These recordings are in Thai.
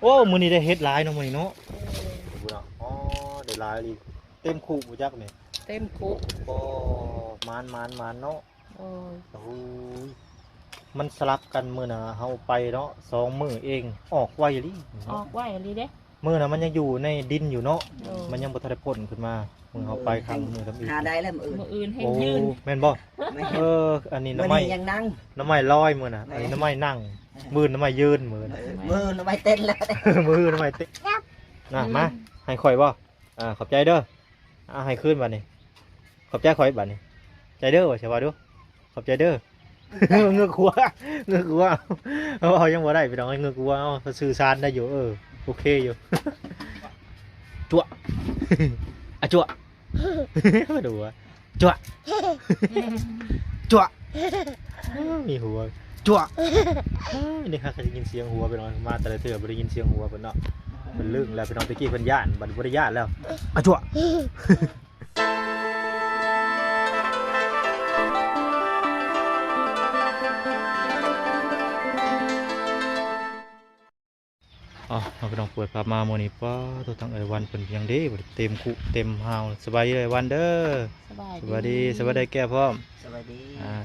โอ้มื้อนี้ได้เฮ็ดหลายเนาะมื้อนี้เนาะดูเนาะอ๋อได้หลายอีเต็มคุบ่จักนี่เต็มคุกบ่มานเนาะโอ้ยโอ้ยมันสลับกันมื้อน่ะเฮาไปเนาะ2มื้อเองออกไวอีหลีออกไว้อะไรเด้มื้อน่ะมันยังอยู่ในดินอยู่เนาะโอ้มันยังบ่ทันได้พ้นขึ้นมามื้อเฮาไปครั้งมื้อทำอีกหาได้แล้วมื้ออื่นมืออื่นให้โอ้ยืนแม่นบ่อันนี้หน่อไม้ยังนั่งหน่อไม้ลอยมื้อน่ะอันนี้หน่อไม้นั่งมื้อหน่อไม้ยืนมื้อน่ะ มือทำไมเต้นแล้ว มือหน่อไม้เตะน่ะมาให้ข่อยบ่ขอบใจเด้อให้คืนบัดนี้ขอบใจข่อยบัดนี้ใจเด้อว่าใช่ว่าดูขอบใจเด้อ เงือกหัวเอายังบ่ได้พี่น้องเงือกหัวเอาสื่อสารได้อยู่โอเคอยู่ จั่ว จั่ว มาดูอ่ะจั่ว จั่วมีหัวจั่วนี่ค่ะเคยได้ยินเสียงหัวไปน้องมาแต่ละเทื่อบ่ได้ยินเสียงหัวเพิ่นเนาะเพิ่นลึงแล้วพี่น้องตะกี้เพิ่นย่านบัดบ่ได้ย่านแล้วจั่วเราไปลองเปิดภาพมาโมนี่ป้าตัวตั้งไอ้วันเป็นเพียงเด้เต็มคุเต็มหาวสบายเลยวันเด้อสวัสดีแก่พร้อมสวัสดี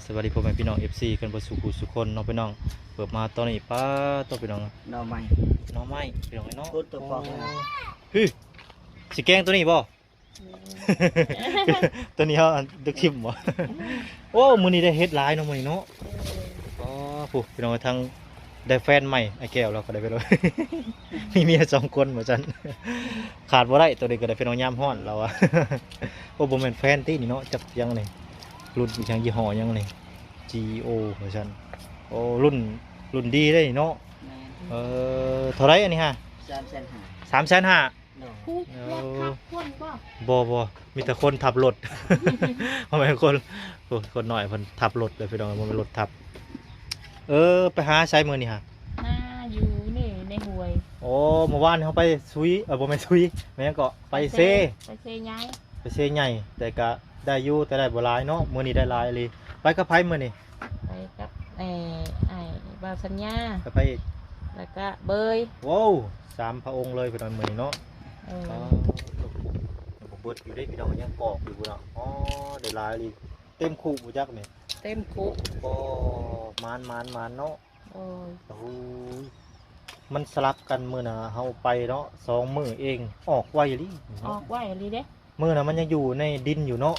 สวัสดีพ่อแม่พี่น้อง FC กันบ่สุขุสุคนน้องพี่น้องเปิดมาตอนนี้ป้าตัวพี่น้องน้องใหม่พี่น้องไอ้น้องตัวฟองฮึสิแกงตัวนี้บ่ ตัวนี้เขาดึกทิมบ่ โอ้มื้อนี้ได้เฮ็ดหลายเนาะมื้อนี้เนาะผู้พี่น้องทั้งได้แฟนใหม่ไอ้แก้วเราก็ได้ไปเลย มีเมีย2 คนเหมือนกันขาดบ่ได้ตัวนี้ก็ได้เป็นน้องยามฮ้อนเราอะ โอ้บ่แม่นแฟนตินี่เนาะจักยังนี่รุ่นยังยี่ห้อยังนี่ GO เหมือนกันโอ้รุ่นดีได้เนาะเท่าไรอันนี้ฮะ350,000คุกแล้วทับคนบ่มีแต่คนทับรถ บ่แม่นคนน้อยเพิ่นทับรถเลยพี่น้องบ่แม่นรถทับไปหาใช้มื้อนี่ฮะอยู่นี่ในห้วยโอ้เมื่อวานเขาไปซุยบ่แม่นซุยแม่นก็ไปเซใหญ่ใหญ่แต่ก็ได้อยู่แต่ได้บ่หลายเนาะมื้อนี้ได้หลายเลยไปกับไผมื้อนี้ไปกับไอ้บ่าวสัญญาไปแล้วก็เบยโว้ว3 พระองค์เลยพี่น้องมื้อนี้เนาะผมเบิดอยู่ได้พี่น้องยังกอกอยู่พุ่นเนาะได้หลายเลยเต็มคุบ่จักนี่เต็มคุกมานเนาะโอ้ยมันสลับกันมื้อน่ะเฮาไปเนาะ2 มื้อเองออกไวอีหลีออกไว้อีหลีเด้มื้อน่ะมันยังอยู่ในดินอยู่เนาะ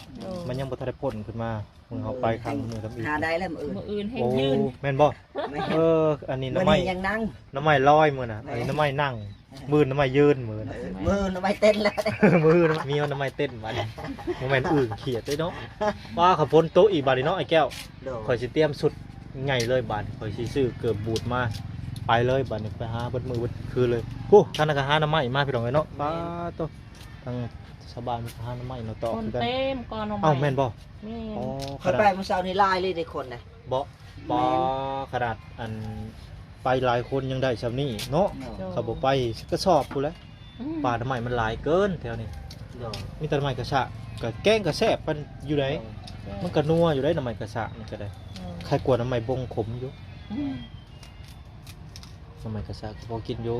มันยังบ่ทันได้พ้นขึ้นมามื้อเฮาไปครั้งมื้อทำอีกหาได้แล้วมื้ออื่นให้ยืนแม่นบ่อันนี้หน่อไม้ยังนั่งหน่อไม้ลอยมื้อน่ะอันนี้หน่อไม้นั่งมื้อหน่อไม้ยืนมื้อน่ะมือทำไมเต้นแล้วมื้อมีหน่อไม้เต้นบัดนี้บ่แม่นอึ่งเขียดเด้เนาะว่าขับพ้นโต๊ะอีกบัดนี้เนาะไอ้แก้วข่อยสิเตรียมสุดใหญ่เลยบัดข่อยสิซื้อเกือบบูดมาไปเลยบัดนี้ไปหาเบิดมื้อเบิดคืนเลยโอ้ท่านก็หาหน่อไม้มาพี่น้องเอ้ยเนาะป้าโตทางชาวบ้านมีหาหน่อไม้เนาะต่อคนเต็มก่อนเอาแม่นบ่เขาไปเมื่อเช้านี้ลายเลยได้คนน่ะบ่ขนาดอันไปหลายคนยังได้ซำนี้เนาะเขาบ่ไปก็สอบพู้นแหละป่าหน่อไม้มันหลายเกินแถวนี้มีแต่หน่อไม้กระชะก็แกงก็แซ่บมันอยู่ไหนมันก็นัวอยู่ได้หน่อไม้กระชะมันก็ได้ใครกลัวหน่อไม้บงขมอยู่หน่อไม้กระชะก็พอกินอยู่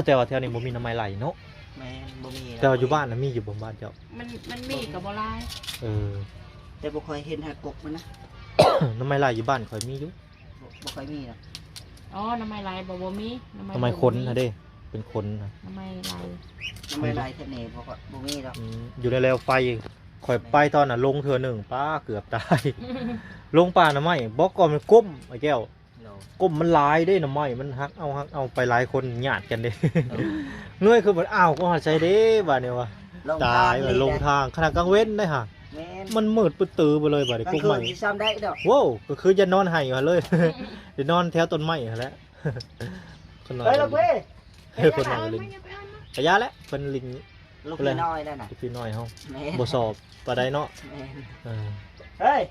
แต่ว่าแถวนี้บ่มีหน่อไม้ไหลเนาะแม่นบ่มีแต่ว่าอยู่บ้านน่ะมีอยู่บ่บ้านเจ้ามันมีก็บ่หลายแต่บ่ค่อยเห็นหากกมันนะ หน่อไม้ไหลอยู่บ้านค่อยมีอยู่บ่ค่อยมีนะหน่อไม้ไหลบ่มีหน่อไม้คนน่ะเด้เป็นคนน่ะหน่อไม้ไหลทะเลบ่มีดอกอยู่ในแล้วไฟข่อยไปตอนน่ะลงเทื่อนึงป้าเกือบตายลงป่าหน่อไม้บ่ก่อนมันก้มไอ้แก้วก้มมันหลายเด้หน่อไม้มันฮักเอาไปหลายคนญาติกันเด้เงยคือมันอ้าวก็หาใจเด้บัดนี้ว่าตายลงทางขณะกลางเว้นได้ฮะมันมืดปึ๊ดตื้อไปเลยบัดนี้พวกใหม่ว้าวก็คือจะนอนให้อยู่เลยเดี๋ยวนอนแถวต้นไม้หั่นแหละคนนอนเฮ้ยคนนอนลิงระยะแล้วเป็นลิงลูกน้อยแล้วน่ะลูกน้อยเฮาบ่สอบปานใดเนาะเฮ้ย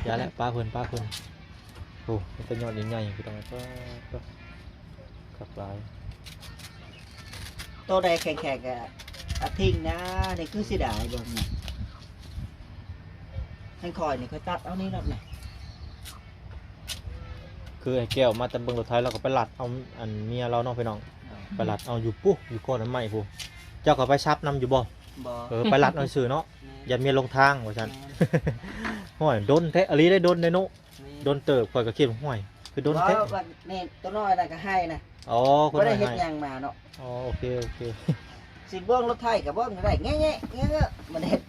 ยาแล้วป้าเพิ่นโอ้มันเป็นยอดใหญ่ๆพี่ต้องก็ขับหลายโตได้แข็งๆอ่ะทิ้งนะนี่คือสิได้บ่นี่ให้คอยนี่ค่อยตัดเอานี่รอบนี่ คือไอ้แก้วมาแต่เบิ่งรถไทยเราก็ไปลัดเอาอันเมียเราเนาะพี่น้องไปลัดเอาอยู่ปุ๊อยู่ก้อนน้ำไม้ผู้เจ้าก็ไปซับน้ำอยู่บ่ บ่ ไปลัดเอาซื่อเนาะอย่าเมียลงทางว่าซั่น ห้อยโดนแท้อลีได้โดนได้โนโดนเติบข่อยก็คิดว่าห้อยคือโดนแท้ ว่านี่ตัวน้อยน่ะก็ให้นะ อ๋อคน บ่ได้ น้อย เฮ็ด ให้ หยังมาเนาะ อ๋อโอเคโอเค สิเบิ่งรถไทยก็เบิ่งได้แง่ๆแง่ๆมันเฮ็ด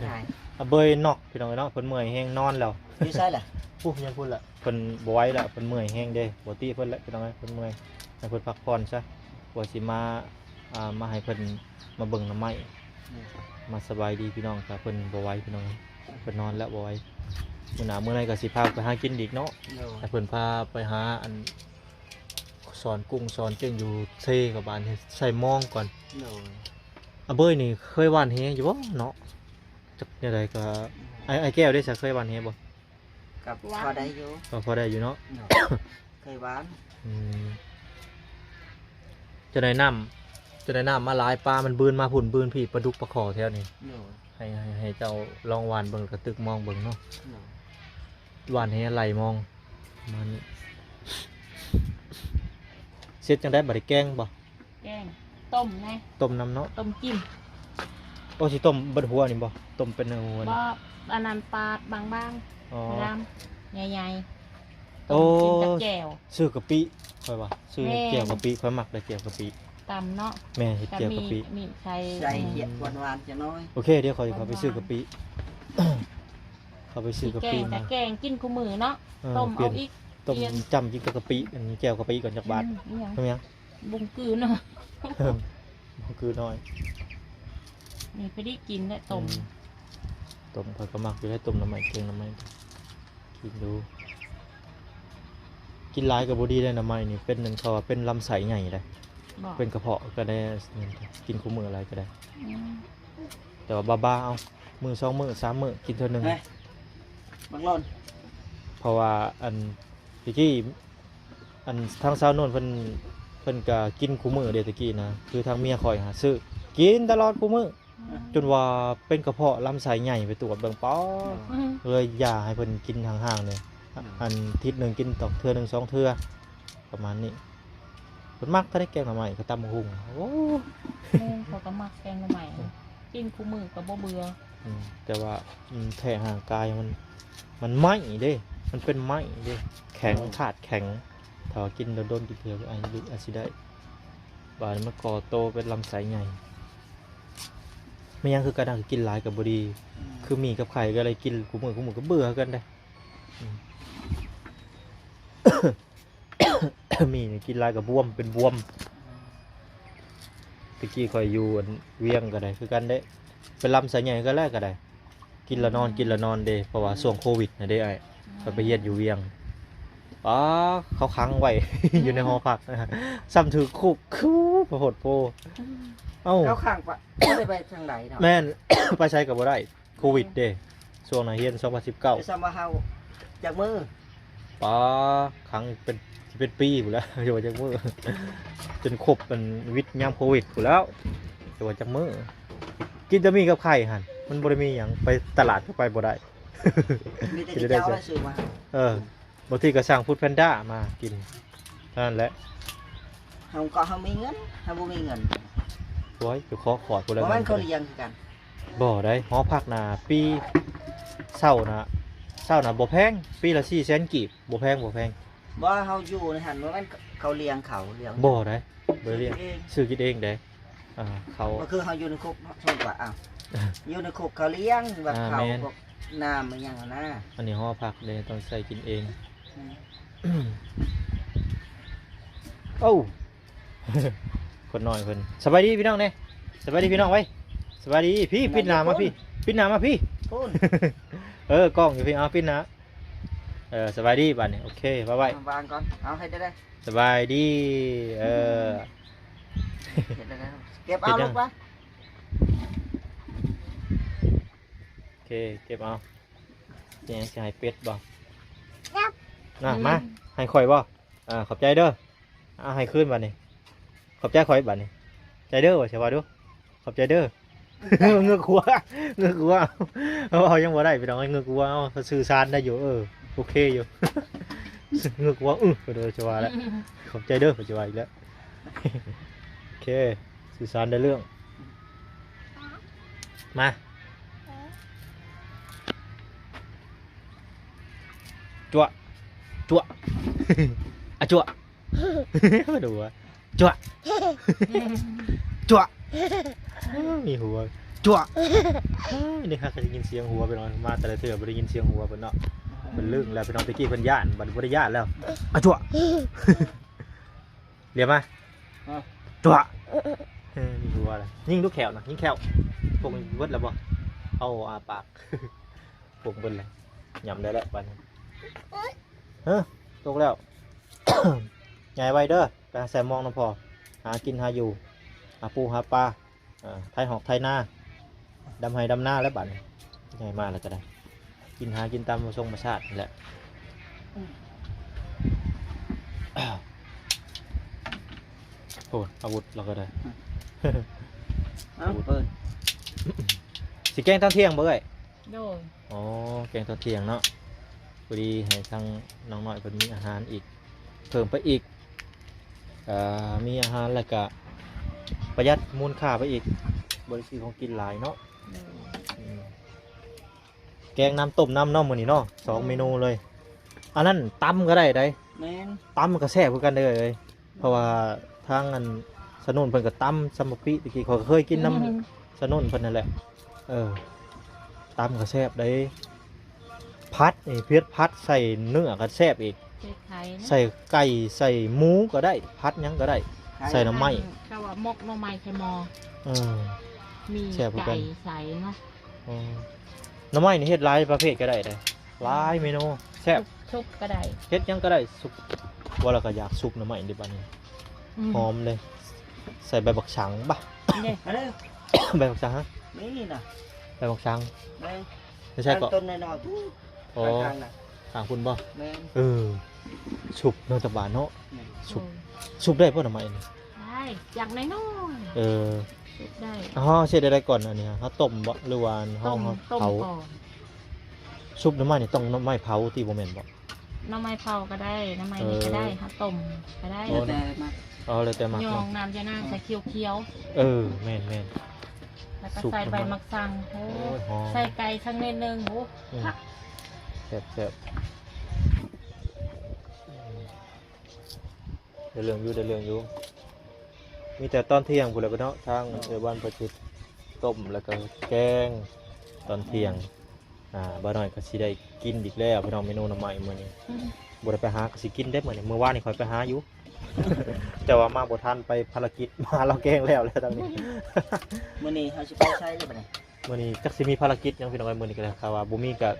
ได้ อ่ะเบยนอกพี่น้องเนาะเพิ่นเมื่อยแฮงนอนแล้ว อยู่ไสล่ะ ปุ๊ยังพูดละเพิ่นบ่ไหวละเพิ่นเมื่อยแฮงเด้บ่ติเพิ่นละพี่น้องเอ้ยเพิ่นเมื่อยให้เพิ่นพักผ่อนซะบ่สิมามาให้เพิ่นมาเบิ่งน้ำไม้มาสบายดีพี่น้องครับเพิ่นบ่ไหวพี่น้องเอ้ยเพิ่นนอนแล้วบ่ไหวมื้อหน้ามื้อไหนก็สิพาไปหากินอีกเนาะให้เพิ่นพาไปหาอันสอนกุ้งสอนเจ้งอยู่เซกับบ้านให้ใส่มองก่อนอ่ะเบยนี่เคยหว่านแฮอยู่บ่เนาะจักแนวใดก็ไอ้แก้วได้ซะเคยหว่านแฮบ่ กับพอได้อยู่ ก็พอได้อยู่เนาะ เคยหวาน อืมจะได้น้ำมาหลายปลามันบืนมาผุ่นบืนพี่ปลาดุกปลาขอแถวนี้ให้เจ้าลองหวานเบิ่งกระตึกมองเบิ่งเนาะหวานให้ไหลมองมันเสร็จจังได้บัดนี้แกงบ่ แกงต้มไง ต้มน้ำเนาะ ต้มจิ้ม โอ้สิต้มเบิดหัวนี่บ่ต้มเป็นเนื้อหัว บ่ นี่ อันนั้นปาดบาง อ๋อ ๆรำใหญ่ๆ โอ้ ต้มจิ้มกับแจ่ว ซื้อกะปิค่อยว่าซื้อ แม่ เจียวกะปิค่อยมักได้เจียวกะปิ ตำเนาะ แม่เฮ็ด ก็ เจียว มี กะปิ มีใส่ ใส่เห็ดหวานๆจังน้อย โอเคเดี๋ยวขอยไปซื้อกะปิ เขาไปซื้อกะ แก ปิ งแต่ มา แกงกินคู่มือเนาะ เออ ต้ม เปลี่ เอา ยน อีก ต้ม เปลี่ยน จำกินกับกะปิอันนี้แก้วกะปิก่อนจากบาท อิหยัง ใช่ไหมยัง บุงกือเนาะ คือน้อย นี่ไปได้กินและต้ม ต้มข่อยก็มักอยู่ให้ต้มน้ำมันเกงน้ำมันกินดูกินหลายกับบดีได้น้ำมันนี่เป็นหนึ่งเขาว่าเป็นลำไส้ใหญ่เลย บอก เป็นกระเพาะก็ได้กินคู่มืออะไรก็ได้ อืม แต่ว่าบ้าๆเอามือสองมือสามมือกินเท่านึง เฮ้ยบางร้อน เพราะว่าอันตะกี้อันทางสาวโนนเพิ่นก็กินคู่มือเดียวตะกี้นะคือทางเมียคอยหาซื้อกินตลอดคู่มือจนว่าเป็นกระเพาะลำไส้ใหญ่ไปตรวจเบิ่งป้อ อืม เลยอย่าให้เพิ่นกินห่างๆเลยอันทิศหนึ่งกินต่อเทื่อหนึ่งสองเทื่อประมาณนี้เพิ่นมักถ้าได้แกงหน่อไม้ก็ตำหุ่งโอ้ แม่เขาก็มักแกงใหม่กินคู่มือก็บ่เบื่อ แต่ว่าแท้ห่างกายมันไหม้เด้มันเป็นไหม้เด้แข็งขาดแข็งถ้าว่ากินโดนๆกินเทื่อก็อาจสิได้บาดนี้มันก่อโตเป็นลำไส้ใหญ่ไม่ยังคือกระดังกินหลายกับบดี คือหมีกับไข่ก็อะไรกินกูมือก็เบื่อกันได้อืม หมีนี่กินหลายกับบวมเป็นบวมตะกี้คอยอยู่อันเวียงก็ได้คือกันได้เป็นลำไส้ใหญ่ก็แรกก็ได้กินละนอนเด้เพราะว่าช่วงโควิดนะเด้ไอ้ก็ไปเฮ็ดอยู่เวียงอ๋อเขาค้างไว้ อยู่ในหอพักนะฮะซ้ำถือคุกคูโหดโพเอ้า เขาข้างปะไม่ได้ไปทางไหนเนาะ แม่น ไปใช้กับบ่ได้โควิดเด้ช่วงนั้นเฮียน ไป 2019 ซ้ำว่าเฮาจากมือ ป้าครั้งเป็นปีอยู่แล้ว อยู่ว่าจักมือ จนครบเป็นวิทย์ยามโควิดอยู่แล้วอยู่ว่าจักมือกินจะมีกับไข่หั่นมันบ่ได้มีหยังไปตลาดก็ไปบ่ได้ มีแต่ที่เจ้าได้ซื้อมา บางทีก็สั่งฟู้ดแพนด้ามากินเท่านั้นแหละ เฮาก็เฮามีเงินเฮาบ่มีเงิน โอ้ยไปขอกู เพ แล้ว ราะ กั มัน นเขาเลี้ยงคือกัน บ่ได้หอพักน่ะปีเช้าน่ะบ่แพงปีละ400,000กีบบ่แพง บ่เฮาอยู่ในหันว่ามันเขาเลี้ยงเขาเลี้ยง บ่ได้บ่เรียก เอง ซื้อกินเองได้เขา ก็คือเฮาอยู่ในคุกชนกว่าอ้าวอยู่ในคุกเขาเลี้ยงแบบเขา แม่น พวกน้ำมันหยังอะนะ อันนี้หอพักเลยต้องใส่กินเอง โอ้ คนน้อยคนสบายดีพี่น้องเนี่ยสบายดีพี่น้องไว้สบายดีพี่ปิดหน้ามาพี่ปิดหน้ามาพี่ พูน กล้องอยู่พี่เอาปิดหน้าสบายดีบ้านนี้โอเคบ๊ายบาย วางก่อนเอาให้ได้ สบายดีเก็บได้เก็บเอาลูกปะ โอเคเก็บเอาเนี่ยจะให้เป็ดบ่น่ะมาให้ข่อยบ่ขอบใจเด้อให้คืนบ้านนี้ขอบใจข่อยบ้านนี้ใจเด้อว่าใช่ป่ะดูขอบใจเด้อ เงือกหัวเอายังบ่ได้พี่น้องเงือกหัวเอาสื่อสารได้อยู่โอเคอยู่ เงือกว่าไปโดยชวาแล้วขอบใจเด้อไปชวาอีกแล้ว โอเคสื่อสารได้เรื่องมาจั่วจั่ว อ่ะจั่ว มาดูว่าจั่ว จั่วมีหัวจั่วนี่ค่ะก็ได้ยินเสียงหัวไปนอนมาแต่ละเทื่อบ่ได้ยินเสียงหัวเพิ่นเนาะเพิ่นลึกแล้วไปนอนตะกี้เพิ่นย่านบัดบ่ได้ย่านแล้วอ่ะจั่ว เรียกมาจั่วมีหัวอะไรยิงลูกแขวนะยิงแขวพวกมันเบิดแล้วบ่เอาอาปาก พวกเบิดเลยยำได้แล้วบัดนี้เฮ้อตกแล้ว ใหญ่ไวเด้อไปหาแซมมองน้ำพอหากินหาอยู่หาปูหาปลาไทยหอกไทยนาดำไห้ดำหน้าแล้วบัดนี้ใหญ่มากแล้วก็ได้กินหากินตามธรรมชาตินี่แหละโอ้อาวุธเราก็ได้ เอาเปิด สิแกงตอนเที่ยงบ่เอ้ย โดย อ๋อแกงตอนเที่ยงเนาะพอดีให้ทางน้องน้อยเพิ่นมีอาหารอีกเพิ่มไปอีกมีอาหารแล้วก็ประหยัดมูลค่าไปอีกบริษัทของกินหลายเนาะ โดย อืมแกงน้ำต้มน้ำน่องมื้อนี้เนาะ2เมนูเลยอันนั้นตำก็ได้ได้ แม่น ตำก็แซ่บคือกันเด้อเลยเพราะว่าทางอันสนุนเพิ่นก็ตำซัมปะปิตะกี้เขาก็เคยกินน้ำสนุนเพิ่นนั่นแหละตำก็แซ่บได้พัดนี่เพียรพัดใส่เนื้อก็แซ่บอีก ใส่ไข่นะ ใส่ไก่ใส่หมูก็ได้พัดหยังก็ได้ ใส่น้ำไหม้ ก็ว่ามกหน้ำไม้ไข่มอ อืม มี แซ่บเหมือนกั ไก่ น ใส่เนาะ อืมหน้ำไม้นี่เฮ็ดหลายประเภทก็ได้เลยหลายเมนูแซ่บ ชุบก็ได้ เฮ็ดหยังก็ได้สุกว่าเราก็อยากสุกหน้ำไม้ดิบัดนี้หอมเลย ใส่ใบบักฉังบ่ะ เนี่ย เอาเด้อ ใบบักฉังฮะ นี่น่ะ ใบบักฉัง แม่น ไม่ใช่ก็ ต้นน้อยๆปุ๊บ โอ้ ทางน่ะ ทางคุณบ่ แม่น สุกเนื้อตะบานเนาะ แม่น สุกสุกได้ป่ะหน้ำไม้นี่ ได้อย่างน้อย ชุบได้ อ๋อเช็ดได้ก่อนอันนี้เฮาต้มบ่หรือว่าเฮา ต้ม เผา ก่อน ซุปหน้ำไม้นี่ต้องหน้ำไม้เผาที่บ่แม่นบ่ น้ำไม้เผาก็ได้น้ำไม้นี่ก็ได้ฮะต้มก็ได้ โอ้ แต่มา เอาเลยแต่มัก ยอง เนาะ น้ำจะน่างใส่เคี้ยว แม่น ๆแล้วก็ สุก ใส่ใบ น้ำมัน มักซังโอ้ โอ้ยหอม ใส่ไก่สักนิดนึงโอ้ อืม ผัก แซ่บได้เรื่องอยู่มีแต่ตอนเที่ยงพุ่นแหละเนาะทางบ้านประจิตต้มแล้วก็แกงตอนเที่ยงบ่น้อยก็สิได้กินอีกแล้วพี่น้องเมนูหน้ำไม้มื้อนี้บ่ได้ไปหาก็สิกินได้มื้อนี้มื้อวานนี่ข่อยไปหาอยู่ แต่ว่ามาบ่ทันไปภารกิจมาเราแกงแล้วตอนนี้ มื้อนี้เฮาสิไปใช้เลยบัดนี้ มื้อนี้จักสิมีภารกิจหยังพี่น้องเอ้ยมื้อนี้ก็ได้ข่าวว่าบ่มีก็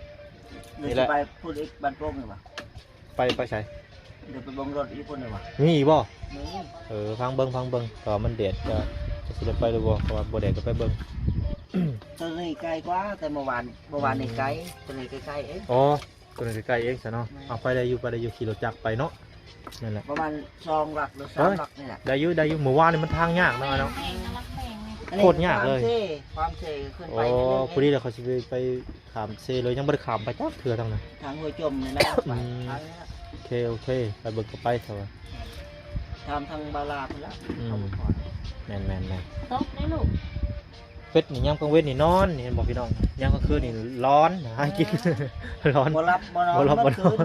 เดี๋ยว นี่แห สิ ละ ไปพูดอีกบ้านโป่งนี่ว่ะ ไปใช้ เดี๋ยวไปเบ่งรถอีกคนนี่ว่ะ มีอีกบ่ นี่ ฟังเบิ่งก็มันเด็ดก็จะสิได้ไปหรือบ่เพราะว่าบ่เด็ดก็ไปเบิ่ง ตัวนี้ไกลกว่าแต่เมื่อวานนี่ไกลตัวนี้ใกล้ๆเอง อ๋อตัวนี้ใกล้ๆเองซะเนาะเอาไปได้อยู่ขี่รถจักรไปเนาะนั่นแหละ ประมาณ2หลักหรือ3หลักนี่แหละ ได้อยู่เมื่อวานนี่มันทางยากเนาะเนาะ แห้งน้ำมันแห้งไง อันนี้ โคตรยากเลย ความเท่ขึ้น อ๋ ไป อ นิดนึง พอดีแล้วเขาสิไปขามเซเลยยังบ่ได้ขามไปจักเทื่อทางนั้น ทางห้วยจมนี่นะไป อืม ทางนี้นะ โอเคไปเบิ่งก็ไปเถอะ ทำทางบาลาไปแล้ว อืม เอาไปก่อน แม่น ตกได้ลูก เป็ดนี่ยามกลางเว้นนี่นอนนี่เห็นบอกพี่น้องยามกลางคืนนี่ร้อนหากิน ร้อน บ่รับบ่นอน บ่รับบ่ เมื่ น อ อน คืน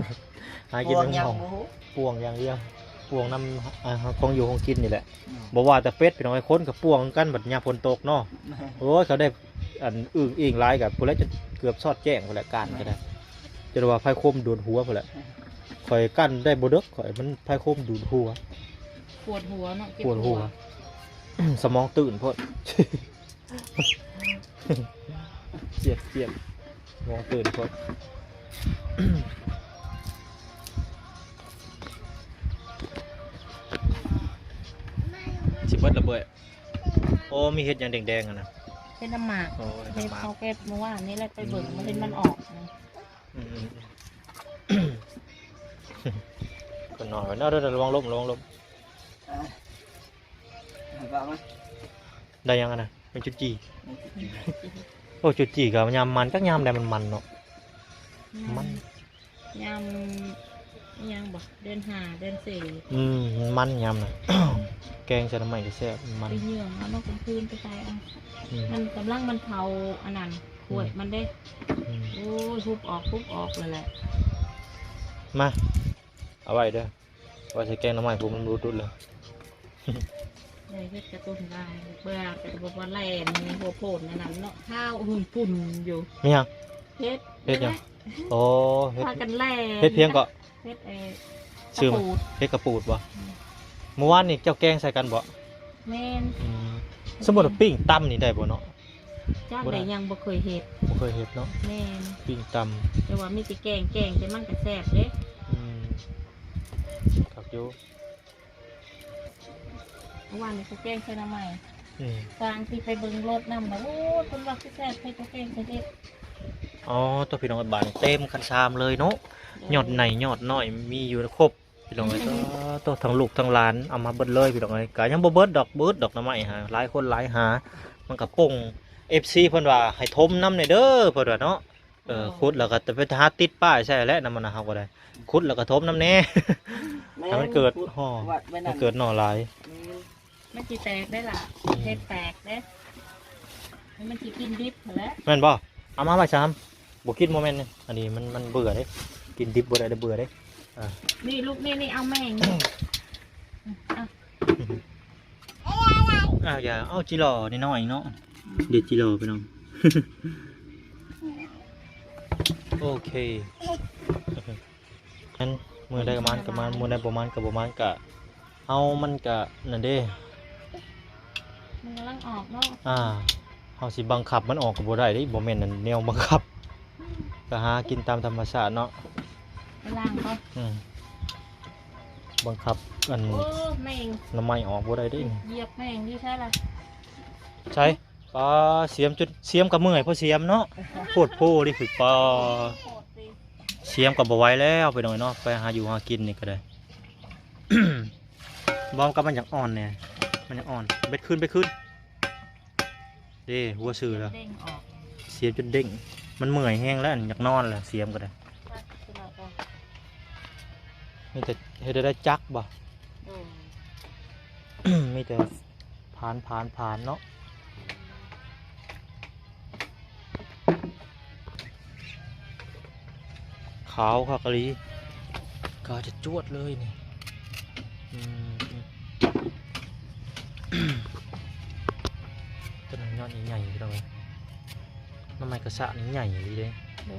หากิน ห่วง น้ำ ยัง หอม บ่ฮู้ ป่วงอย่างเดียวป่วงน้ำของอยู่ของกินนี่แหละบอกว่าแต่เป็ดพี่น้องไอ้คนกับป่วงกันบัดยามฝนตกเนาะโอ้ยเขาได้อันอึ่งอิงหลายกับผู้แล้วจะเกือบซอดแจ้งผู้แล้วกันก็ได้จะว่าไฟคมดูดหัวผู้แล้วข่อยกั้นได้บ่เด้อข่อยมันไฟคมดูดหัว ปวดหัวเนาะเจ็บ ปวดหัว สมองตื่นโพด เจียบสมองตื่นโพด สิเบิดระเบิดโอ้มีเห็ดอย่างแดงๆอ่ะนะ เป็นน้ำหมาก โอ้ย เป็น น้ำหมาก เขาเก็บเมื่อวานนี้แหละไปเบิ่งมันเป็นมันออกนะ อืมก็นอนเนาะเดี๋ยวระวังลม อ่ะให้ฟังไหม ได้ยังอ่ะนะเป็นจุดจีโอ้จุดจีกับยำมันก็ยำได้มันเนาะ มัน ย อิหยังบ่เดือนห้าเดือนสี่ มันยำน่ะ แกงใส่น้ำใหม่ก็แซ่บมัน ไปเหยื่องเอานอกกลางคืนไปใส่เอา อืม มันกำลังมันเผาอันนั้นขวดมันได้ อืม โอ้ยทุบออกเลยแหละ มาเอาไว้เด้อว่าจะแกงน้ำใหม่ผมมันรู้ตุดเลย เลยเฮ็ดกระตุ้นได้เบื่อแต่บอกว่าแล่นมีหัวโผล่ในนั้นเนาะข้าวหุ่นปุ่นอยู่ มียัง เฮ็ด เฮ็ดหยัง โอ้เฮ็ด พากันแล่น เฮ็ดเพียงก็ เฮ็ดชื่อมัน ตะปูด เฮ็ดกระปูดบ่เมื่อวานนี่เจ้าแกงใส่กันบ่ แม่น สมมุติว่าปิ้งตำนี่ได้บ่เนาะ จ้า บ่ได้ ได้ยังบ่เคยเฮ็ด บ่เคยเฮ็ดเนาะ แม่น ปิ้งต แต่ว่ามีแต่แกงแต่มันก็แซ่บเด้ คักอยู่ เมื่อวานนี้ก็แกงใส่น้ำใหม่ อืม กลางที่ไปเบิ่งรถนำแล้วโอ้ยคนว่าคือแซ่บใส่ตัวแกงใส่เฮ็ด อ๋อตัวพี่น้องบ้านเต็มคันชามเลยเนาะยอดไหนยอดน้อยมีอยู่ครบพี่น้องเอ้ยตัวทั้งลูกทั้งหลานเอามาเบิดเลยพี่น้องเอ้ยก็ยังบ่เบิดดอกดอกน้ำใหม่หาหลายคนหลายหามันก็ป่ง FC เพิ่นว่าให้ทมน้ำหน่อยเด้อเพิ่นว่าเนาะขุดแล้วก็จะไปหาติดป้ายใช่แล้วนำมันนะครับก็ได้ขุดแล้วก็ทมน้ำแน่ ถ้ามันเกิดห่อ วัดไว้ มั นั่ น น เกิดหน่อหลาย มันสิแตกได้ล่ะเฮ็ดแตกเด้มันสิกินดิบหั้นแหล้ว แม่นบ่เอามาไว้ซ้ำบ่กินโมเมนต์นี่อันนี้มันเบื่อเด้กินดิบบ่ได้เบื่อเด้ นี่ลูกนี่เอาแม่งเอา อย่าเอาจิหล่อนิดหน่อยเนาะเด็ดจิหล่อไปน้อง โอเคงั้นมือได้กับมันมือได้ประมาณกับประมาณกะเอามันกะนั่นเด้ มันกำลังออกเนาะ เฮาสิบังคับมันออกก็บ่ได้เด้บ่แม่นนั่นแนวบังคับก็หากินตามธรรมชาติเนาะ ไปล้างก่อน บังคับอัน โอ้แม่ง น้ำไม้ออกบ่ได้เด้ เหยียบแม่งที่ใช่ล่ะ ใช่ปลาเสียมจุดเสียมกับเมื่อยเพราะเสียมเนาะโคตรโพนี่คือปลา โคตรดี เสียมกับบ่ไหว้แล้วไปหน่อยเนาะไปหาอยู่หากินนี่ก็ได้ บอมกับมันอยากอ่อนเนี่ยมันอยากอ่อนเบ็ดขึ้นเด้หัวซื่อแล้ว เด้งออก เสียมจนเด้งมันเมื่อยแห้งแล้วอันอยากนอนแล้วเสียมก็ได้ ไปขึ้นมาก่อน มีแต่เฮ็ดได้จักบ่ อืม มีแต่ผ่านเนาะขาวคักกะลีก็จะจวดเลยนี่ต้นยอดใหญ่ๆเลยน้ำมันกระสะนี่ใหญ่เลยเด้ ดู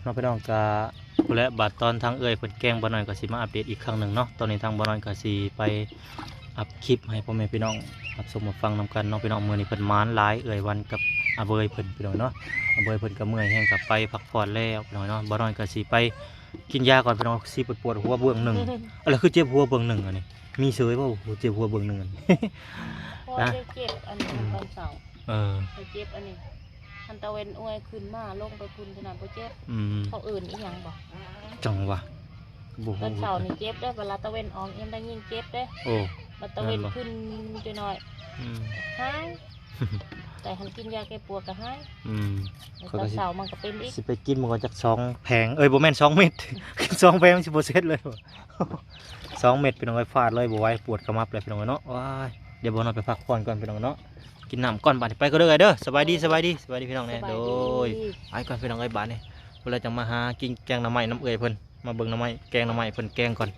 น้องพี่น้องกะและบัดตอนทางเอ่ยเพิ่นแกล้งบ่หน่อยก็สิมาอัปเดตอีกครั้งหนึ่งเนาะตอนนี้ทางบ่หน่อยก็สิไปอัพคลิปให้พ่อแม่พี่น้องรับชมมาฟังนำกันเนาะพี่น้องมื้อนี้เพิ่นมานหลายเอ่ยวันกับอาเบยเพิ่นพี่น้องเนาะอาเบยเพิ่นก็เมื่อยแฮงกับไปพักผ่อนแล้วพี่น้องเนาะบ่หน่อยก็สิไปกินยาก่อนพี่น้องสิปวดหัวเบื้องหนึ่งอะไรคือเจ็บหัวเบื้องหนึ่งอันนี้มีเสยบ่เจ็บหัวเบื้องหนึ่งอันนี้ พอได้เจ็บอันนี้ตอนเสาร์ เออ ไปเจ็บอันนี้อันตะเวนอวยขึ้นมาลงไปคุณขนาดบ่เจ็บ อืม เขาอื่นอีหยังบ่ จังหวะบ่ ตอนเสาร์นี่เจ็บได้อเวลาตะเวนออกยังได้ยิ่งเจ็บได้อ โอ้ มาตะเวนขึ้นจะหน่อย อืม หายแต่หันกินยาแก้ปวดก็หาย อืม ตอนเสาร์มันก็เป็นอีก สิไปกินมันก็จาก2แผงบ่แม่น2เม็ด 2แผงมันสิบ่เสร็จเลยว่ะ 2เม็ดพี่น้องไอ้ฟาดเลยบ่ไหวปวดกระมับเลยพี่น้องเนาะว้ายเดี๋ยวบ่นอนไปพักผ่อนก่อนพี่น้องเนาะกินน้ำก่อนบาดนี้ไปก็เด้อเด้อสบายดีพี่น้องเนี่ยโดยไปก่อนพี่น้องไอ้บาดนี่เวลาจะมาหากินแกงหน่อไม้น้ำเอื่อยเพิ่นมาเบิ่งหน่อไม้แกงหน่อไม้เพิ่นแกงก่อน